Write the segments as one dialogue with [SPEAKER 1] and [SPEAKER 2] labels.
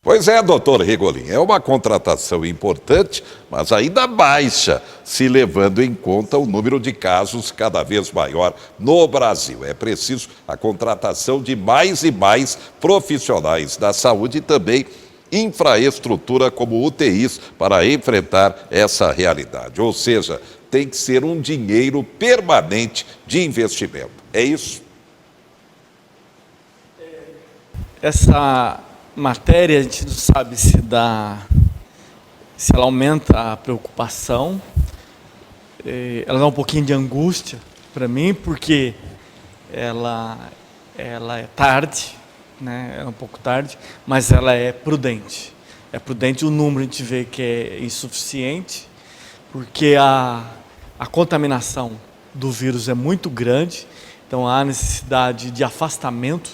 [SPEAKER 1] Pois é, doutor Regolin, é uma contratação importante, mas ainda baixa, se levando em conta o número de casos cada vez maior no Brasil. É preciso a contratação de mais e mais profissionais da saúde e também infraestrutura como UTIs para enfrentar essa realidade. Ou seja, tem que ser um dinheiro permanente de investimento. É isso?
[SPEAKER 2] Essa matéria, a gente não sabe se ela aumenta a preocupação, ela dá um pouquinho de angústia para mim, porque ela é tarde, né? É um pouco tarde, mas ela é prudente. É prudente, o número a gente vê que é insuficiente, porque a contaminação do vírus é muito grande, então há necessidade de afastamento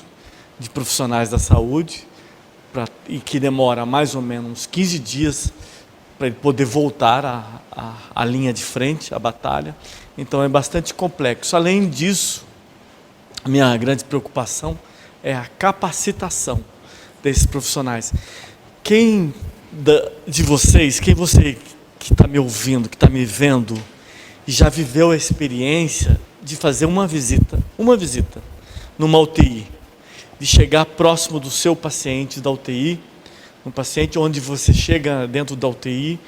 [SPEAKER 2] de profissionais da saúde, e que demora mais ou menos 15 dias para ele poder voltar à linha de frente, à batalha. Então é bastante complexo. Além disso, a minha grande preocupação é a capacitação desses profissionais. Quem de vocês, quem você que está me ouvindo, que está me vendo, já viveu a experiência de fazer uma visita numa UTI, de chegar próximo do seu paciente da UTI, um paciente onde você chega dentro da UTI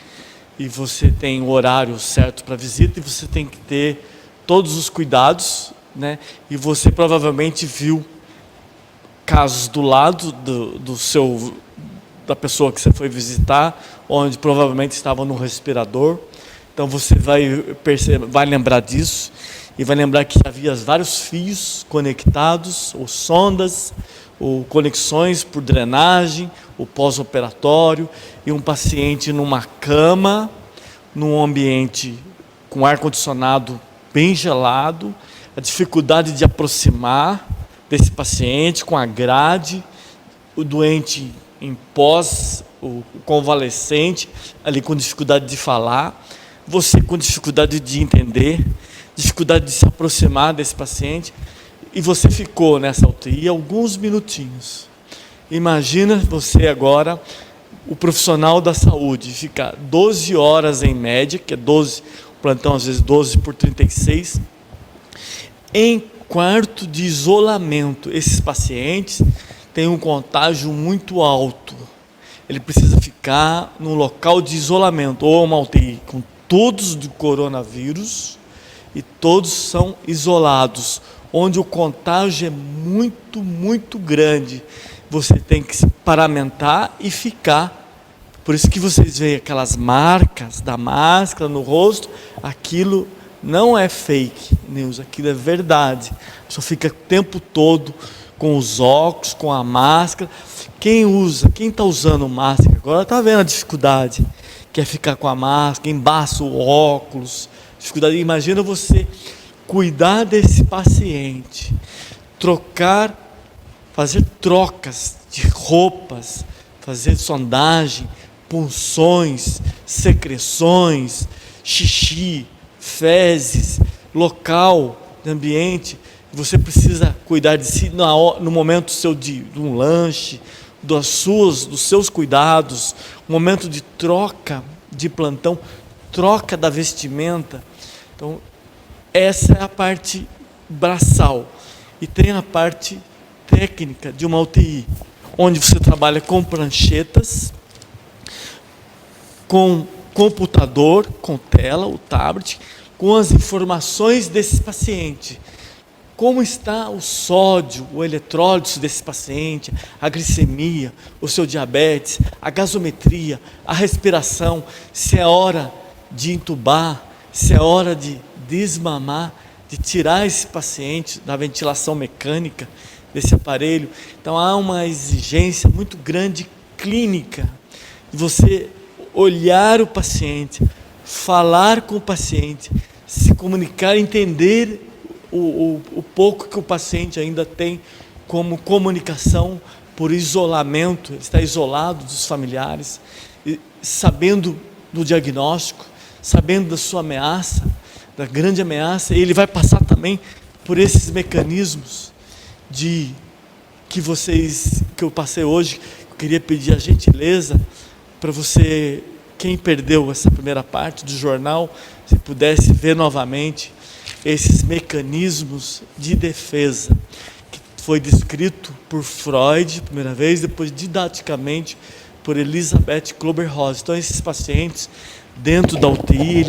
[SPEAKER 2] e você tem o horário certo para visita e você tem que ter todos os cuidados, né? E você provavelmente viu casos do lado da pessoa que você foi visitar, onde provavelmente estava no respirador. Então você vai lembrar disso. E vai lembrar que havia vários fios conectados, ou sondas, ou conexões por drenagem, o pós-operatório, e um paciente numa cama, num ambiente com ar-condicionado bem gelado, a dificuldade de aproximar desse paciente com a grade, o doente em o convalescente, ali com dificuldade de falar, você com dificuldade de entender, dificuldade de se aproximar desse paciente, e você ficou nessa UTI alguns minutinhos. Imagina você agora, o profissional da saúde, ficar 12 horas em média, que é 12, plantão às vezes 12 por 36, em quarto de isolamento. Esses pacientes têm um contágio muito alto. Ele precisa ficar num local de isolamento, ou uma UTI com todos do coronavírus, e todos são isolados, onde o contágio é muito, muito grande. Você tem que se paramentar e ficar. Por isso que vocês veem aquelas marcas da máscara no rosto, aquilo não é fake news, aquilo é verdade. A pessoa fica o tempo todo com os óculos, com a máscara. Quem está usando máscara agora está vendo a dificuldade, quer ficar com a máscara, embaça o óculos, dificuldade. Imagina você cuidar desse paciente, fazer trocas de roupas, fazer sondagem, punções, secreções, xixi, fezes, local, ambiente. Você precisa cuidar de si no momento de um lanche, dos seus cuidados, momento de troca de plantão, troca da vestimenta. Então, essa é a parte braçal. E tem a parte técnica de uma UTI, onde você trabalha com pranchetas, com computador, com tela, o tablet, com as informações desse paciente. Como está o sódio, o eletrólito desse paciente, a glicemia, o seu diabetes, a gasometria, a respiração, se é hora de entubar, se é hora de desmamar, de tirar esse paciente da ventilação mecânica desse aparelho. Então há uma exigência muito grande clínica, de você olhar o paciente, falar com o paciente, se comunicar, entender o pouco que o paciente ainda tem como comunicação por isolamento. Ele está isolado dos familiares, sabendo do diagnóstico, sabendo da sua ameaça, da grande ameaça. E ele vai passar também por esses mecanismos que eu passei hoje, Eu queria pedir a gentileza para você, quem perdeu essa primeira parte do jornal, se pudesse ver novamente esses mecanismos de defesa, que foi descrito por Freud, primeira vez, depois didaticamente por Elizabeth Kübler-Ross. Então, esses pacientes dentro da UTI,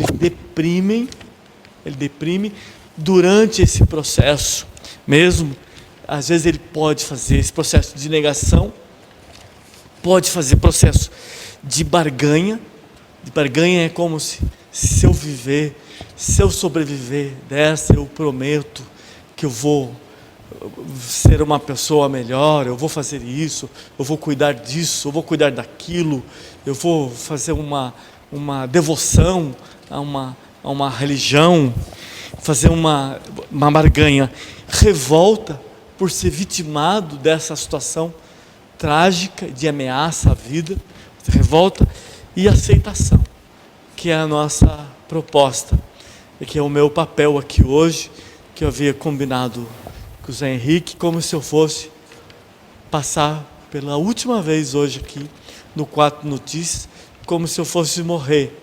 [SPEAKER 2] ele deprime durante esse processo mesmo. Às vezes ele pode fazer esse processo de negação, pode fazer processo de barganha. De barganha é como se eu viver, se eu sobreviver dessa, eu prometo que eu vou ser uma pessoa melhor, eu vou fazer isso, eu vou cuidar disso, eu vou cuidar daquilo, eu vou fazer uma devoção a uma religião, fazer uma barganha. Revolta por ser vitimado dessa situação trágica de ameaça à vida, revolta e aceitação, que é a nossa proposta, e que é o meu papel aqui hoje, que eu havia combinado com o Zé Henrique, como se eu fosse passar pela última vez hoje aqui no 4 Notícias, como se eu fosse morrer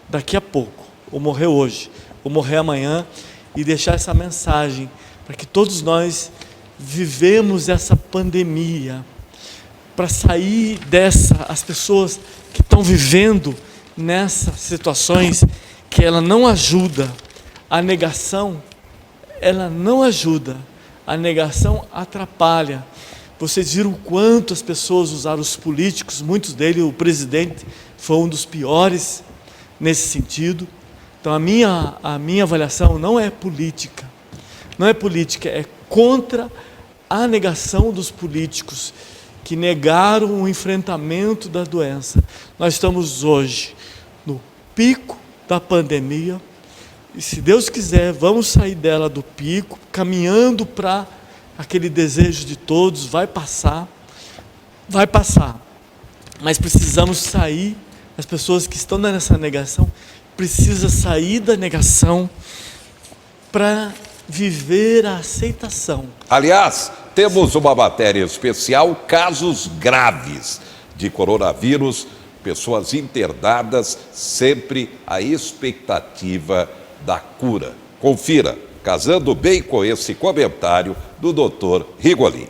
[SPEAKER 2] daqui a pouco, ou morrer hoje, ou morrer amanhã, e deixar essa mensagem para que todos nós vivemos essa pandemia, para sair dessa, as pessoas que estão vivendo nessas situações, que ela não ajuda, a negação, ela não ajuda, a negação atrapalha. Vocês viram quanto as pessoas usaram os políticos, muitos deles, o presidente foi um dos piores nesse sentido. Então a minha avaliação não é política, é contra a negação dos políticos que negaram o enfrentamento da doença. Nós estamos hoje no pico da pandemia e, se Deus quiser, vamos sair dela do pico, caminhando para aquele desejo de todos. Vai passar, mas precisamos sair. As pessoas que estão nessa negação precisam sair da negação para viver a aceitação.
[SPEAKER 1] Aliás, temos uma matéria especial, casos graves de coronavírus, pessoas internadas, sempre a expectativa da cura. Confira, casando bem com esse comentário do Dr. Rigolin.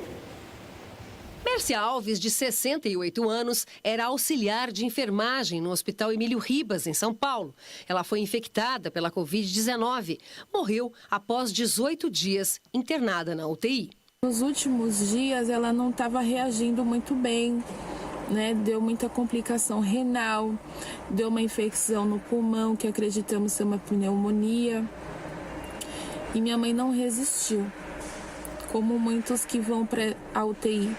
[SPEAKER 3] Mércia Alves, de 68 anos, era auxiliar de enfermagem no Hospital Emílio Ribas, em São Paulo. Ela foi infectada pela Covid-19. Morreu após 18 dias internada na UTI.
[SPEAKER 4] Nos últimos dias, ela não estava reagindo muito bem, né? Deu muita complicação renal, deu uma infecção no pulmão, que acreditamos ser uma pneumonia. E minha mãe não resistiu, como muitos que vão para a UTI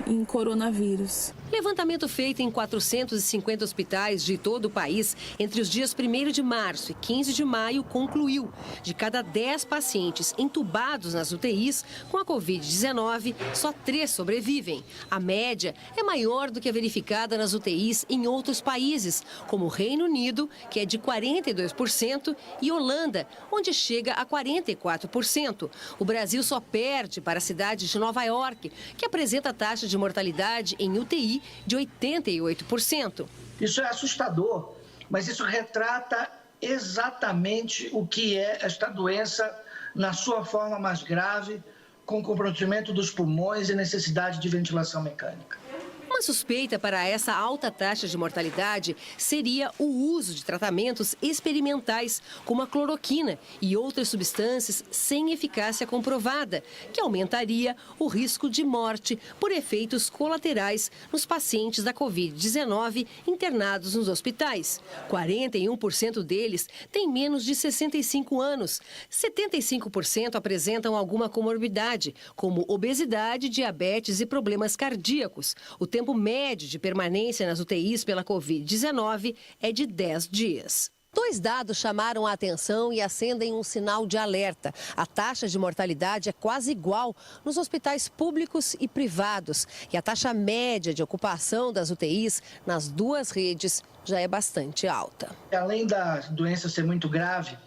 [SPEAKER 4] em coronavírus.
[SPEAKER 3] Levantamento feito em 450 hospitais de todo o país entre os dias 1º de março e 15 de maio concluiu: de cada 10 pacientes entubados nas UTIs com a Covid-19, só 3 sobrevivem. A média é maior do que a verificada nas UTIs em outros países, como o Reino Unido, que é de 42%, e Holanda, onde chega a 44%. O Brasil só perde para a cidade de Nova York, que apresenta taxa de mortalidade em UTI de 88%.
[SPEAKER 5] Isso é assustador, mas isso retrata exatamente o que é esta doença na sua forma mais grave, com comprometimento dos pulmões e necessidade de ventilação mecânica.
[SPEAKER 3] Uma suspeita para essa alta taxa de mortalidade seria o uso de tratamentos experimentais, como a cloroquina e outras substâncias sem eficácia comprovada, que aumentaria o risco de morte por efeitos colaterais nos pacientes da Covid-19 internados nos hospitais. 41% deles têm menos de 65 anos. 75% apresentam alguma comorbidade, como obesidade, diabetes e problemas cardíacos. O tempo médio de permanência nas UTIs pela Covid-19 é de 10 dias. 2 dados chamaram a atenção e acendem um sinal de alerta. A taxa de mortalidade é quase igual nos hospitais públicos e privados. E a taxa média de ocupação das UTIs nas duas redes já é bastante alta.
[SPEAKER 5] Além da doença ser muito grave,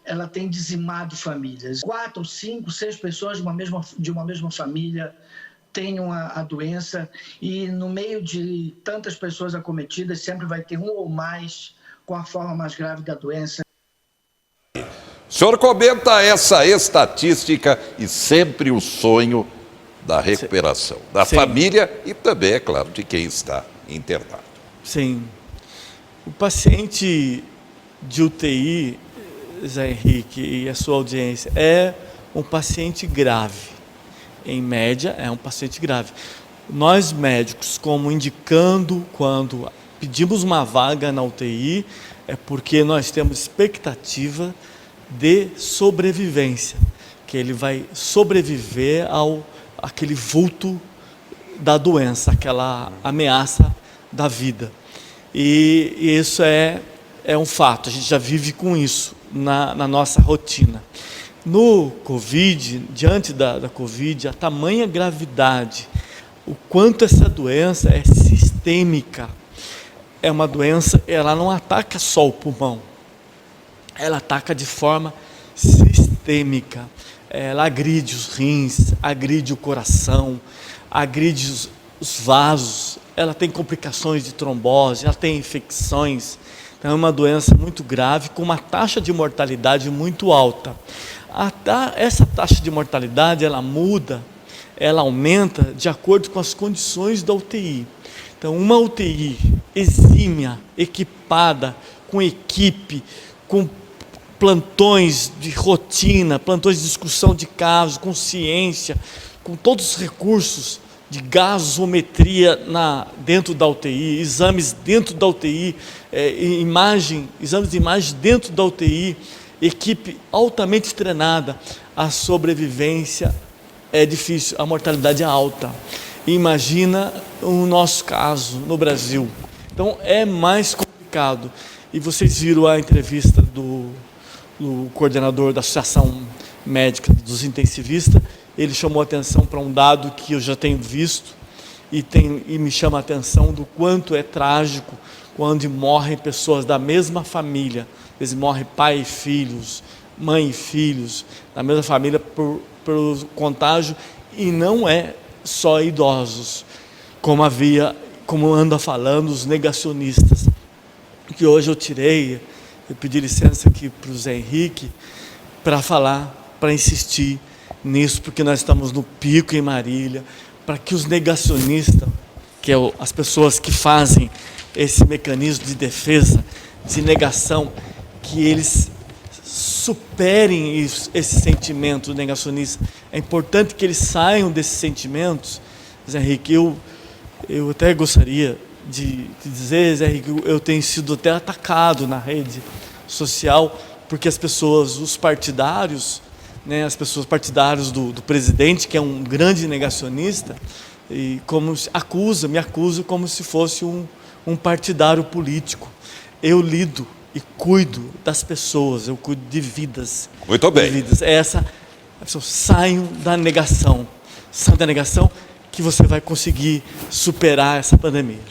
[SPEAKER 5] ela tem dizimado famílias. 4, 5, 6 pessoas de uma mesma família tenham a doença, e no meio de tantas pessoas acometidas sempre vai ter um ou mais com a forma mais grave da doença.
[SPEAKER 1] O senhor comenta essa estatística e sempre o sonho da recuperação da
[SPEAKER 2] Sim.
[SPEAKER 1] família e também, é claro, de quem está internado.
[SPEAKER 2] Sim. O paciente de UTI, Zé Henrique e a sua audiência, é um paciente grave. Em média, é um paciente grave. Nós médicos, como indicando quando pedimos uma vaga na UTI, é porque nós temos expectativa de sobrevivência, que ele vai sobreviver àquele vulto da doença, aquela ameaça da vida. E isso é um fato, a gente já vive com isso na nossa rotina. No Covid, diante da Covid, a tamanha gravidade, o quanto essa doença é sistêmica. É uma doença, ela não ataca só o pulmão, ela ataca de forma sistêmica. Ela agride os rins, agride o coração, agride os vasos, ela tem complicações de trombose, ela tem infecções. Então é uma doença muito grave, com uma taxa de mortalidade muito alta. Essa taxa de mortalidade, ela muda, ela aumenta de acordo com as condições da UTI. Então, uma UTI exímia, equipada, com equipe, com plantões de rotina, plantões de discussão de casos, com ciência, com todos os recursos de gasometria dentro da UTI, exames dentro da UTI, exames de imagem dentro da UTI, equipe altamente treinada. A sobrevivência é difícil, a mortalidade é alta. Imagina o nosso caso no Brasil. Então é mais complicado. E vocês viram a entrevista do coordenador da Associação Médica dos Intensivistas. Ele chamou a atenção para um dado que eu já tenho visto e me chama a atenção do quanto é trágico quando morrem pessoas da mesma família. Às vezes morre pai e filhos, mãe e filhos, da mesma família por contágio, e não é só idosos, como anda falando os negacionistas, que hoje eu pedi licença aqui para o Zé Henrique, para insistir nisso, porque nós estamos no pico em Marília, para que os negacionistas, que é as pessoas que fazem esse mecanismo de defesa, de negação, que eles superem esse sentimento negacionista. É importante que eles saiam desses sentimentos. Zé Henrique, eu até gostaria de dizer, Zé Henrique, eu tenho sido até atacado na rede social, porque as pessoas, os partidários, né, as pessoas partidárias do presidente, que é um grande negacionista, e me acusam como se fosse um partidário político. Eu lido e cuido das pessoas, eu cuido de vidas.
[SPEAKER 1] Muito bem.
[SPEAKER 2] As pessoas saiam da negação, que você vai conseguir superar essa pandemia.